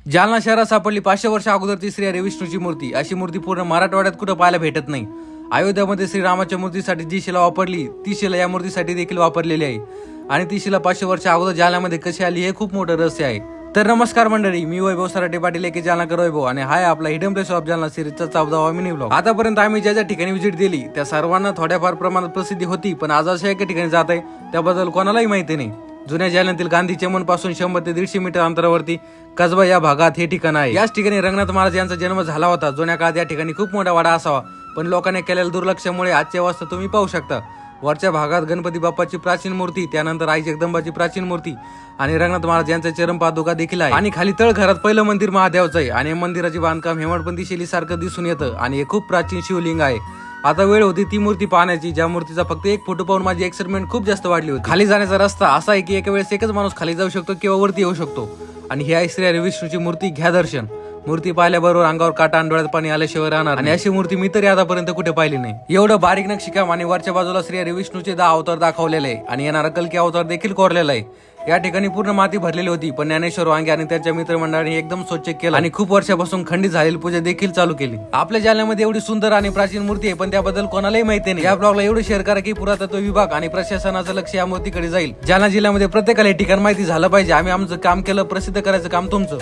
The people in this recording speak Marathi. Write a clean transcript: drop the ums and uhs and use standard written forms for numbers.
जालना शहरात सापडली 500 वर्ष अगोदरची श्री हरी विष्णूची मूर्ती। अशी मूर्ती पूर्ण मराठवाड्यात कुठं पाहायला भेटत नाही। अयोध्यामध्ये श्रीरामाच्या मूर्तीसाठी जी शिला वापरली ती शिला या मूर्तीसाठी देखील वापरलेली आहे आणि ती शिला 500 वर्ष अगोदर जालन्यामध्ये कशी आली हे खूप मोठं रहस्य आहे। तर नमस्कार मंडळी, मी वैभव सराटे पाटील एके जालनाकर वैभव आणि हाय आपला हिडन प्लेस ऑफ जालना सिरीजचा 14वा मिनी व्लॉग। आतापर्यंत आम्ही ज्या ज्या ठिकाणी व्हिजिट दिली त्या सर्वांना थोड्याफार प्रमाणात प्रसिद्धी होती, पण आज अशा एका ठिकाणी जात आहे त्याबद्दल कोणालाही माहिती नाही। जुन्या जालन्यातील गांधी चमन पासून 100 ते 150 मीटर अंतरावरती कसबा या भागात हे ठिकाण आहे। याच ठिकाणी रंगनाथ महाराज यांचा जन्म झाला होता। जुन्या काळात या ठिकाणी खूप मोठा वाडा असावा, पण लोकांनी केलेल्या दुर्लक्षामुळे आजच्या अवस्था तुम्ही पाहू शकता। वरच्या भागात गणपती बाप्पाची प्राचीन मूर्ती, त्यानंतर आई जगदंबाची प्राचीन मूर्ती आणि रंगनाथ महाराज यांचा चरण पादुका देखील आहे। आणि खाली तळ घरात पहिलं मंदिर महादेवाचं आहे आणि मंदिराचे बांधकाम हेमाडपंथी शैलीसारखं दिसून येतं आणि हे खूप प्राचीन शिवलिंग आहे। आता वेळ होती ती मूर्ती पाहण्याची, ज्या मूर्तीचा फक्त एक फोटो पाहून माझी एक्साइटमेंट खूप जास्त वाढली होती। खाली जाण्याचा रस्ता असा आहे की एका वेळेस एकच माणूस खाली जाऊ शकतो किंवा वरती येऊ शकतो आणि ही आहे श्री हरी विष्णूची मूर्ती। घ्या दर्शन। मूर्ती पाहिल्याबरोबर अंगावर काटा आणि डोळ्यात पाणी आल्याशिवाय राहणार आणि अशी मूर्ती मी तरी आतापर्यंत कुठे पाहिली नाही। एवढं बारीक नक्षीकाम आणि वरच्या बाजूला श्री हरी विष्णूचे 10 अवतार दाखवलेले आहे आणि येणारा कल्की अवतार देखील कोरलेला आहे। या ठिकाणी पूर्ण माती भरलेली होती, पण ज्ञानेश्वर वांगे आणि त्यांच्या मित्रमंडळाने एकदम स्वच्छ केलं आणि खूप वर्षापासून खंडित झालेली पूजा देखील चालू केली। आपल्या जालन्यामध्ये एवढी सुंदर आणि प्राचीन मूर्ती आहे, पण त्याबद्दल कोणालाही माहिती नाही। या ब्लॉगला एवढं शेअर करा की पुरातत्व विभाग आणि प्रशासनाचं लक्ष या मूर्तीकडे जाईल। जालना जिल्ह्यामध्ये प्रत्येकाला हे ठिकाण माहिती झालं पाहिजे। आम्ही आमचं काम केलं, प्रसिद्ध करायचं काम तुमचं।